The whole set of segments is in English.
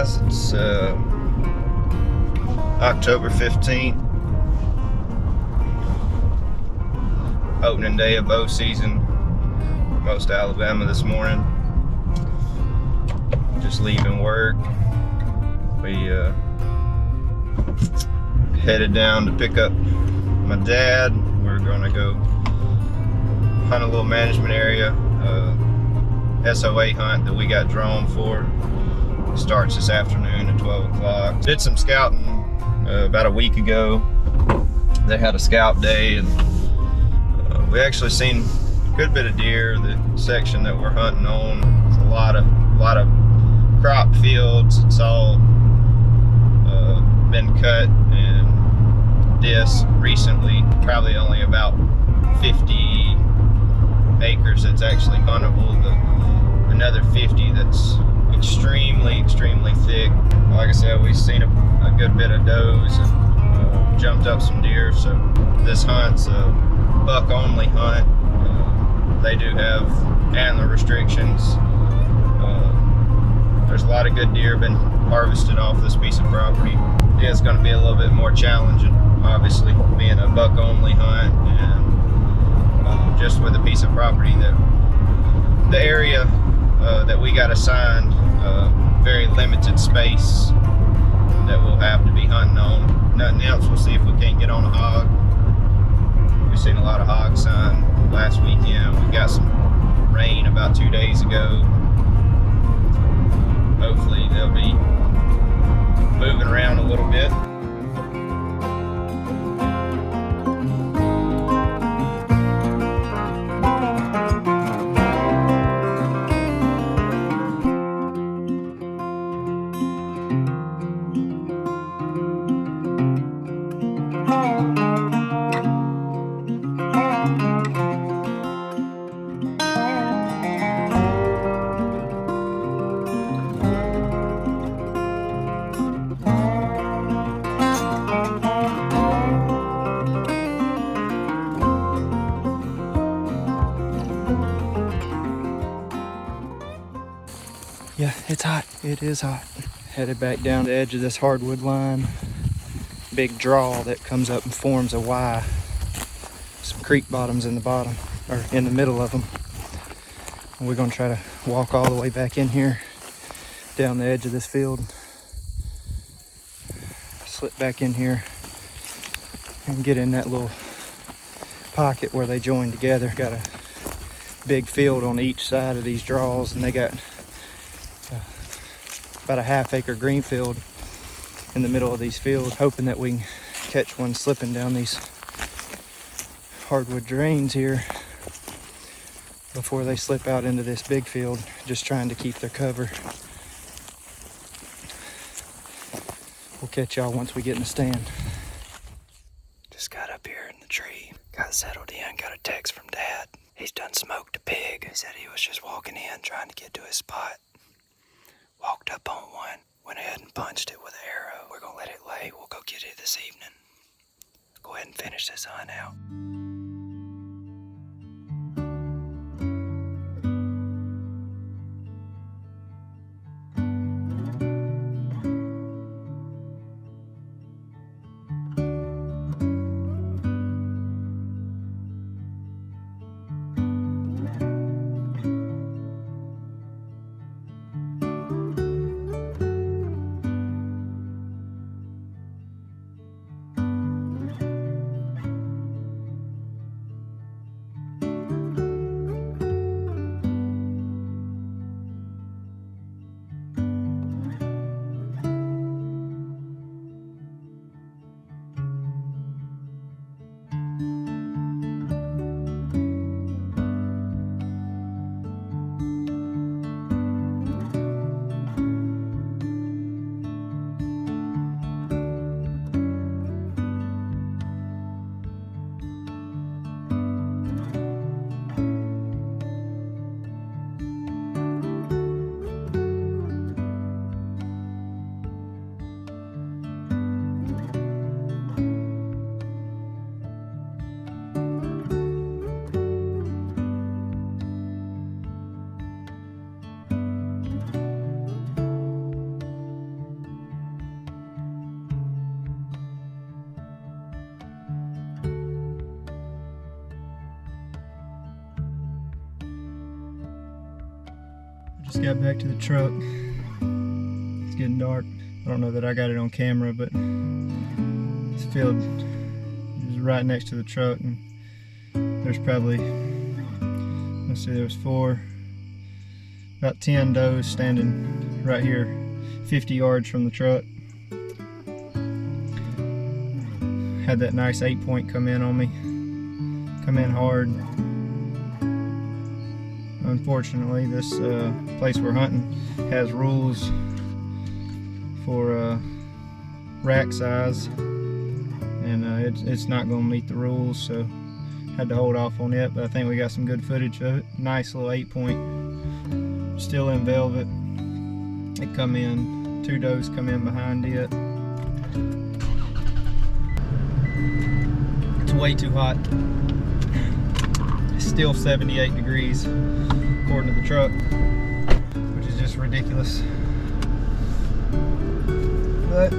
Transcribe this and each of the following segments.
guys. It's October 15th, opening day of bow season, most of Alabama this morning. Just leaving work. We headed down to pick up my dad. We're gonna go hunt a little management area, SOA hunt that we got drawn for. It starts this afternoon at 12 o'clock. Did some scouting about a week ago. They had a scout day, and we actually seen a good bit of deer. The section that we're hunting on, it's a lot of crop fields. It's all been cut and disc recently. Probably only about 50 acres that's actually huntable. Another 50 that's extremely thick. Like I said, we've seen a good bit of does and jumped up some deer. So this hunt's a buck only hunt. They do have antler restrictions. There's a lot of good deer been harvested off this piece of property. Yeah, it's going to be a little bit more challenging, obviously, being a buck only hunt, and just with a piece of property that the area that we got assigned, very limited space that we'll have to be hunting on. Nothing else. We'll see if we can't get on a hog. We've seen a lot of hog sign last weekend. We got some rain about 2 days ago. Hopefully they'll be moving around a little bit. Yeah, it's hot. It is hot. Headed back down the edge of this hardwood line. Big draw that comes up and forms a Y. Some creek bottoms in the bottom, or in the middle of them. And we're gonna try to walk all the way back in here, down the edge of this field. Slip back in here and get in that little pocket where they join together. Got a big field on each side of these draws, and they got about a half-acre green field in the middle of these fields, hoping that we can catch one slipping down these hardwood drains here before they slip out into this big field, just trying to keep their cover. We'll catch y'all once we get in the stand. Just got up here in the tree, got settled in, got a text from Dad. He's done smoked a pig. He said he was just walking in, trying to get to his spot. Walked up on one, went ahead and punched it with an arrow. We're gonna let it lay. We'll go get it this evening. Go ahead and finish this hunt out. Just got back to the truck. It's getting dark. I don't know that I got it on camera, but this field is right next to the truck, and there's probably, let's see, there was about 10 does standing right here, 50 yards from the truck. Had that nice 8-point come in on me, come in hard. Unfortunately, this place we're hunting has rules for rack size, and it's not going to meet the rules, so had to hold off on it. But I think we got some good footage of it. Nice little 8-point, still in velvet. It come in, 2 does come in behind it. It's way too hot. It's still 78 degrees according to the truck, which is just ridiculous. But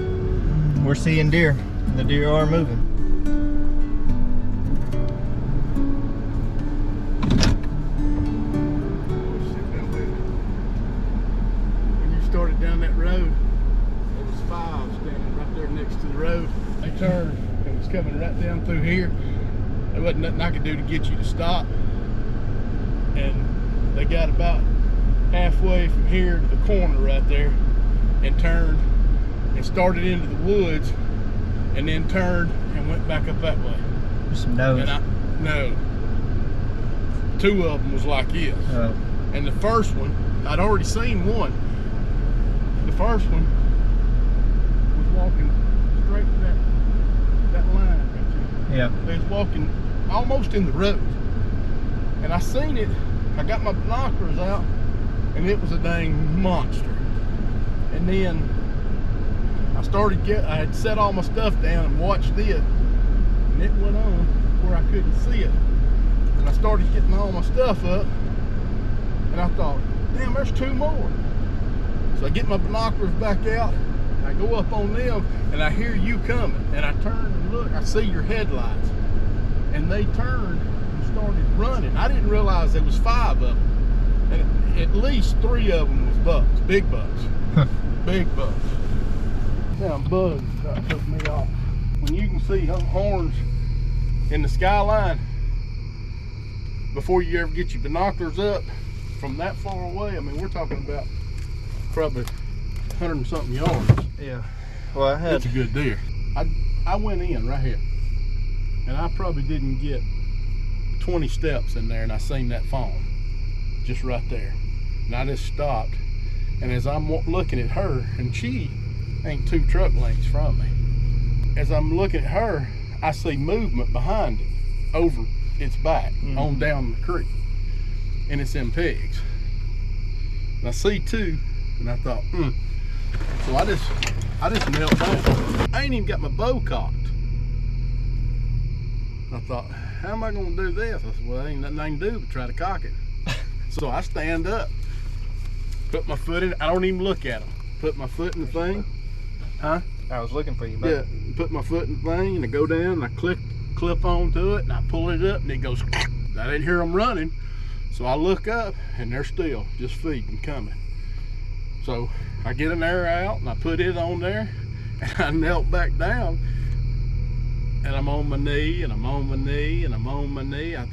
we're seeing deer. The deer are moving. When you started down that road, there was 5 standing right there next to the road. They turned and was coming right down through here. There wasn't nothing I could do to get you to stop. And they got about halfway from here to the corner right there and turned and started into the woods and then turned and went back up that way. There's some does. No. 2 of them was like this. Oh. And the first one, I'd already seen one. The first one was walking straight to that line right there. Yeah. They was walking almost in the road. And I seen it, I got my binoculars out, and it was a dang monster. And then I had set all my stuff down and watched it, and it went on where I couldn't see it. And I started getting all my stuff up, and I thought, damn, there's 2 more. So I get my binoculars back out, I go up on them, and I hear you coming. And I turn and look, I see your headlights. And they turned and started running. I didn't realize there was 5 of them. And at least 3 of them was bucks, big bucks. Big bucks. Damn bugs took me off. When you can see horns in the skyline, before you ever get your binoculars up from that far away, I mean, we're talking about probably 100 and something yards. Yeah. Well, That's a good deer. I went in right here, and I probably didn't get 20 steps in there, and I seen that fawn just right there. And I just stopped, and as I'm looking at her, and she ain't 2 truck lengths from me, as I'm looking at her, I see movement behind it over its back, on down the creek, and it's in pigs. And I see 2, and I thought, So I just knelt down. I ain't even got my bow cocked. I thought, how am I gonna do this? I said, well, there ain't nothing I can do but try to cock it. So I stand up, put my foot in it. I don't even look at them. Put my foot in the thing. Huh? I was looking for you, buddy. Yeah, put my foot in the thing, and I go down, and I clip onto it, and I pull it up, and it goes. I didn't hear them running, so I look up, and they're still just feeding, coming. So I get an arrow out, and I put it on there, and I knelt back down, and I'm on my knee, and I'm on my knee, and I'm on my knee. I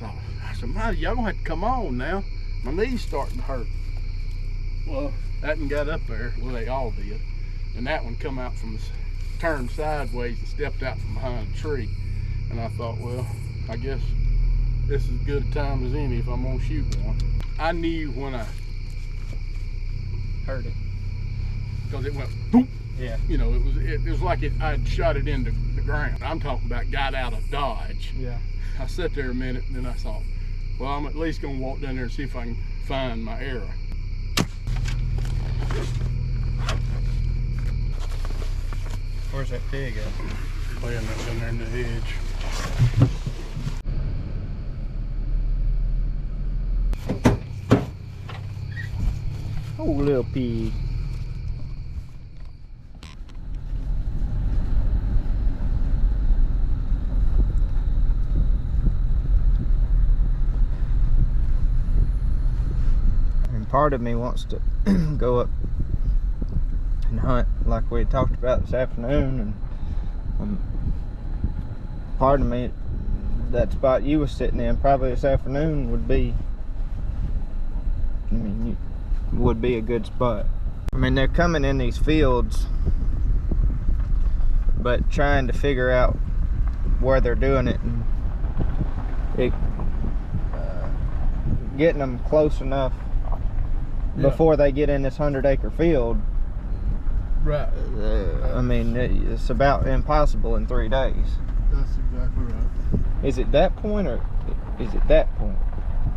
said, y'all gonna have to come on now. My knee's starting to hurt. Well, that one got up there. Well, they all did. And that one come out from the, turned sideways and stepped out from behind a tree. And I thought, well, I guess this is as good a time as any if I'm gonna shoot one. I knew when I Heard it. because it went boop. Yeah. You know, it was like I'd shot it into the ground. I'm talking about got out of dodge. Yeah. I sat there a minute, and then I thought, well, I'm at least gonna walk down there and see if I can find my arrow. Where's that pig at? Laying that down there in the hedge. Oh, little pig. part of me wants to go up and hunt like we had talked about this afternoon, and part of me, that spot you was sitting in probably this afternoon would be, would be a good spot. I mean, they're coming in these fields, but trying to figure out where they're doing it, and getting them close enough before they get in this 100-acre field. Right. I mean, it's about impossible in 3 days. That's exactly right. Is it that point, or is it that point?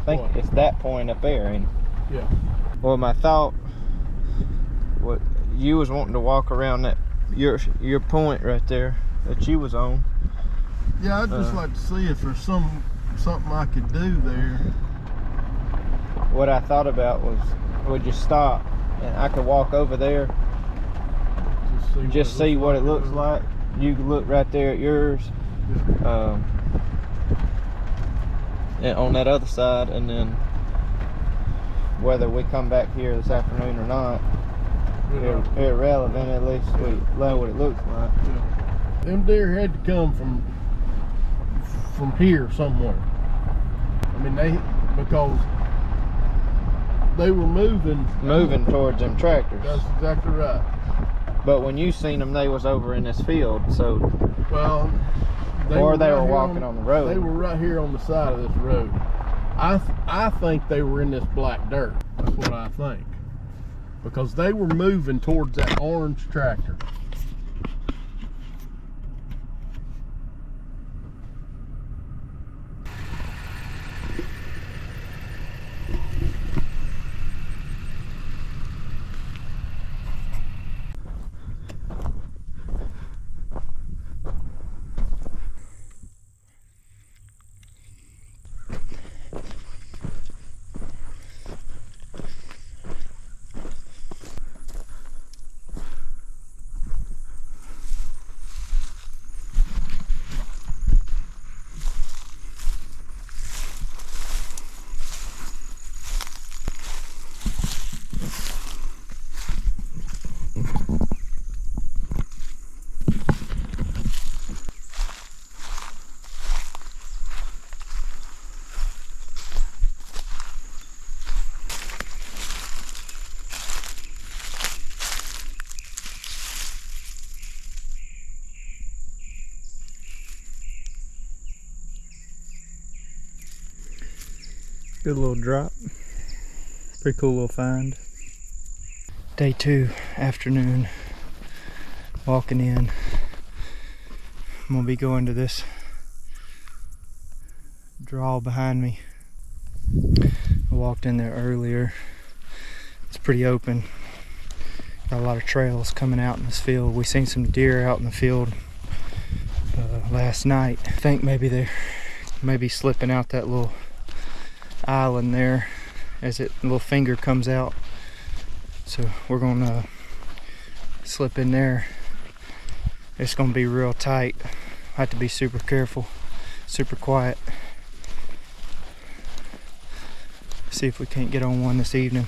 I think What? it's that point up there, ain't it? Yeah. Well, my thought, what you was wanting to walk around that your point right there that you was on. Yeah, I'd just like to see if there's something I could do there. What I thought about was, we just stop and I could walk over there, just see what it looks like. You can look right there at yours, and on that other side, and then whether we come back here this afternoon or not, irrelevant. At least we know what it looks like. Yeah. Them deer had to come from here somewhere. I mean, because they were moving towards them tractors. That's exactly right. But when you seen them, they was over in this field. So, well, they were walking on the road. They were right here on the side of this road. I think they were in this black dirt. That's what I think, because they were moving towards that orange tractor. Good little drop. Pretty cool little find. Day 2, afternoon. Walking in. I'm gonna be going to this draw behind me. I walked in there earlier. It's pretty open. Got a lot of trails coming out in this field. We seen some deer out in the field last night. I think maybe they're slipping out that little island there as it little finger comes out. So we're gonna slip in there. It's gonna be real tight. I have to be super careful, super quiet. See if we can't get on one this evening.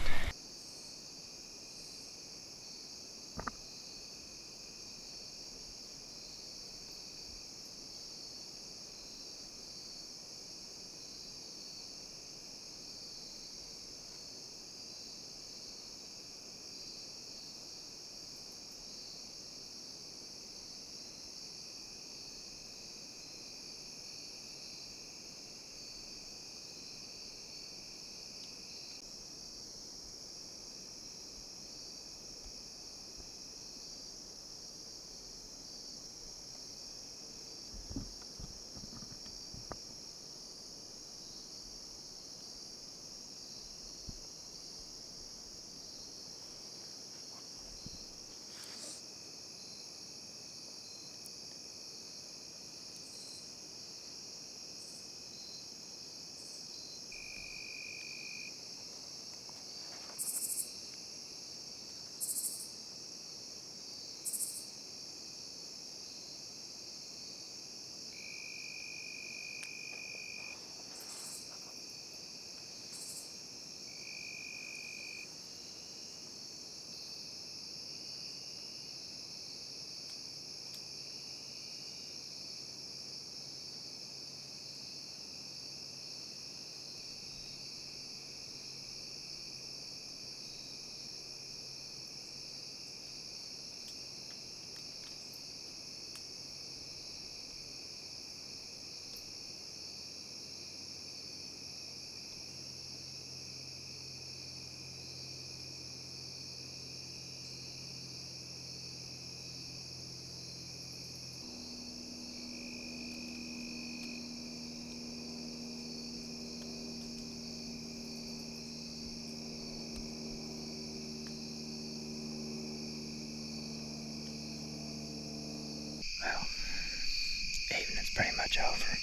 evening's pretty much over.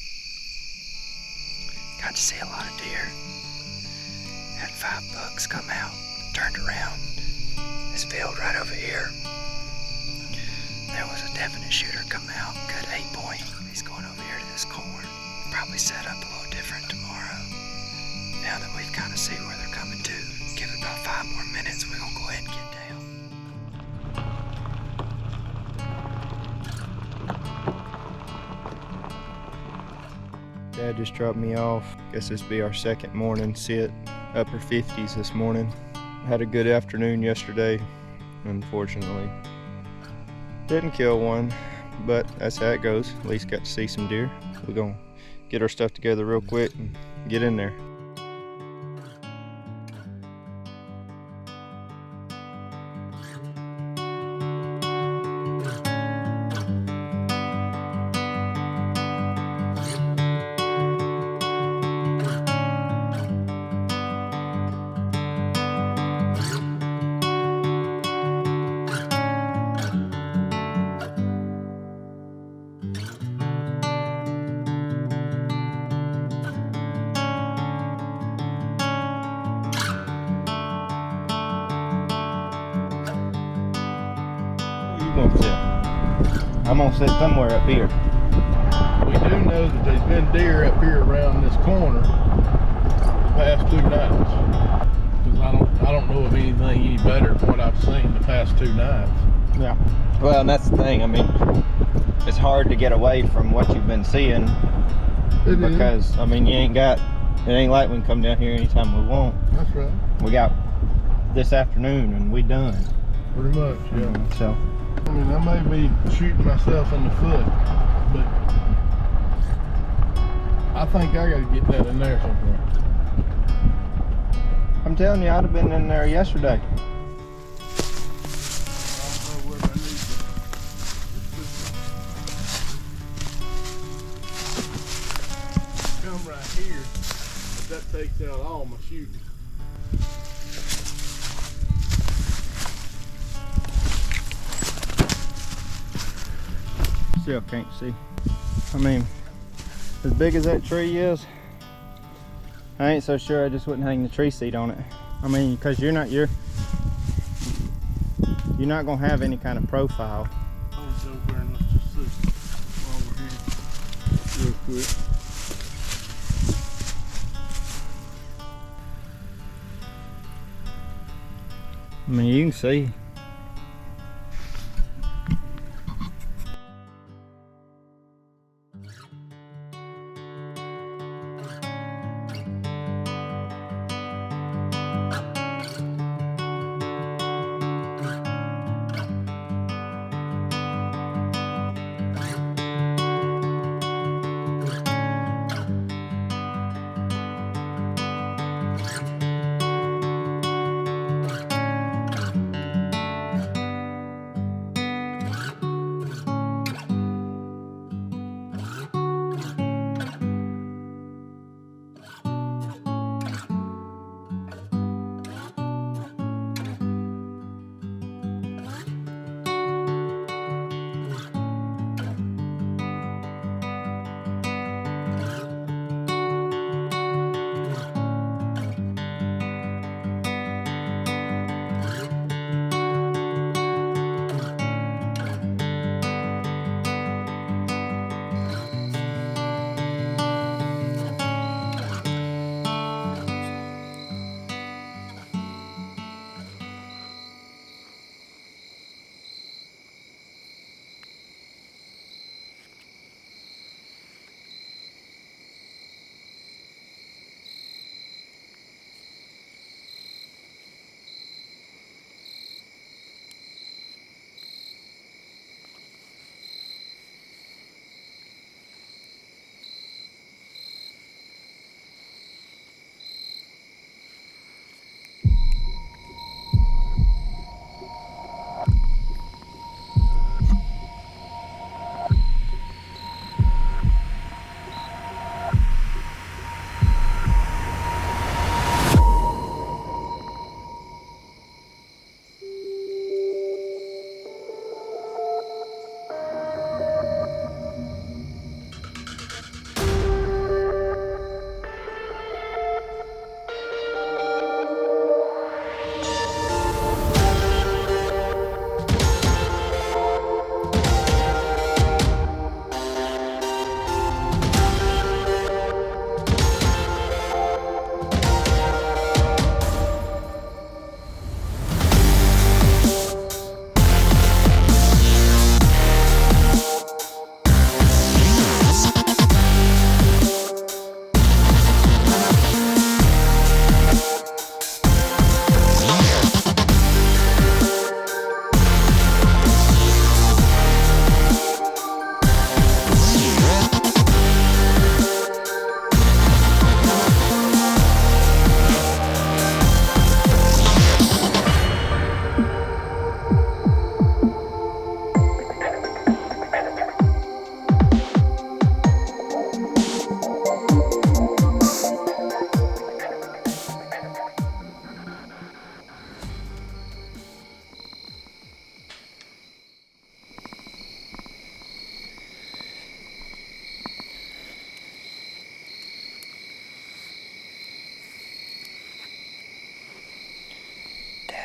Got to see a lot of deer. Had 5 bucks come out, turned around. This field right over here. There was a definite shooter come out, good 8 point. He's going over here to this corn. Probably set up a little different tomorrow. Now that we've kind of see where they're coming to, give it about 5 more minutes, we're gonna go ahead and get down. Dad just dropped me off. Guess this will be our second morning sit. Upper 50s this morning. Had a good afternoon yesterday, unfortunately. Didn't kill one, but that's how it goes. At least got to see some deer. We're gonna get our stuff together real quick and get in there. Gonna sit. I'm gonna sit somewhere up here. We do know that there's been deer up here around this corner the past 2 nights. Because I don't know of anything any better than what I've seen the past 2 nights. Yeah. Well, and that's the thing. I mean, it's hard to get away from what you've been seeing because I mean, it ain't like we can come down here anytime we want. That's right. We got this afternoon and we done. Pretty much, yeah. So. I mean, I may be shooting myself in the foot, but I think I got to get that in there somewhere. I'm telling you, I'd have been in there yesterday. I don't know where I need to come right here, but that takes out all my shooting. Still can't see. I mean, as big as that tree is, I ain't so sure I just wouldn't hang the tree seat on it. I mean, because you're not gonna have any kind of profile. Let's over and let's just see while we're here real quick. I mean, you can see.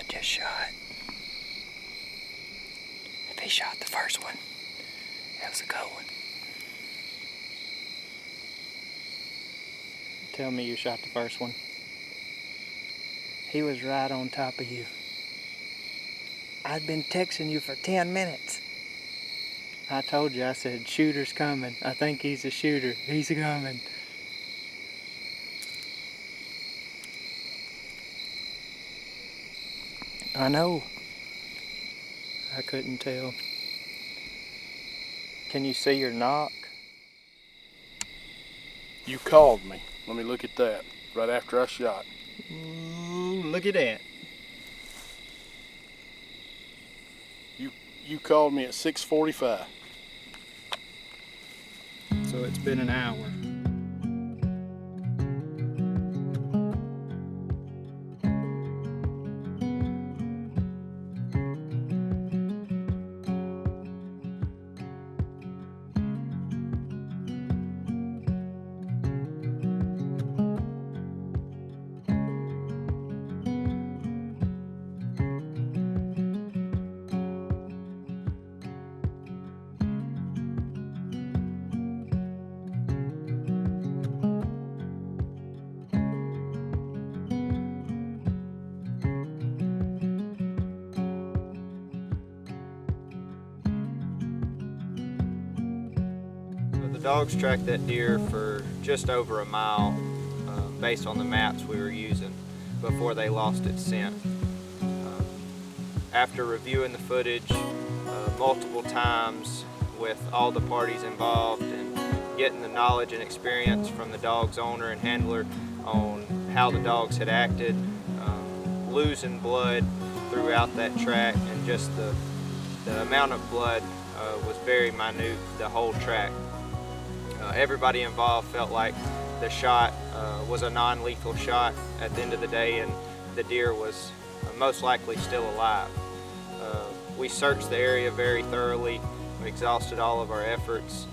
just shot. If he shot the first one, that was a good one. Tell me you shot the first one. He was right on top of you. I'd been texting you for 10 minutes. I told you, I said, shooter's coming. I think he's a shooter. He's coming. I know. I couldn't tell. Can you see your knock? You called me. Let me look at that. Right after I shot. Ooh, look at that. You called me at 6:45. So it's been an hour. The dogs tracked that deer for just over a mile based on the maps we were using before they lost its scent. After reviewing the footage multiple times with all the parties involved and getting the knowledge and experience from the dog's owner and handler on how the dogs had acted, losing blood throughout that track, and just the amount of blood was very minute the whole track. Everybody involved felt like the shot was a non-lethal shot at the end of the day, and the deer was most likely still alive. We searched the area very thoroughly. We exhausted all of our efforts,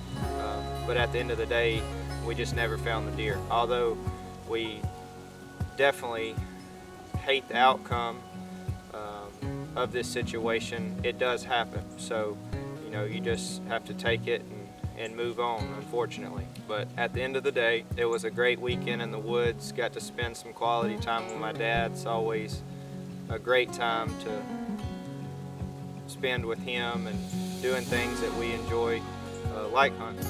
but at the end of the day, we just never found the deer. Although we definitely hate the outcome of this situation, it does happen. So, you know, you just have to take it and move on, unfortunately. But at the end of the day, it was a great weekend in the woods. Got to spend some quality time with my dad. It's always a great time to spend with him and doing things that we enjoy, like hunting.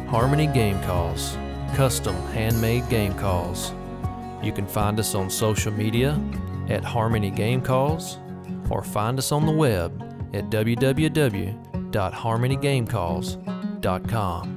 Harmony Game Calls, custom handmade game calls. You can find us on social media at Harmony Game Calls, or find us on the web at www.harmonygamecalls.com.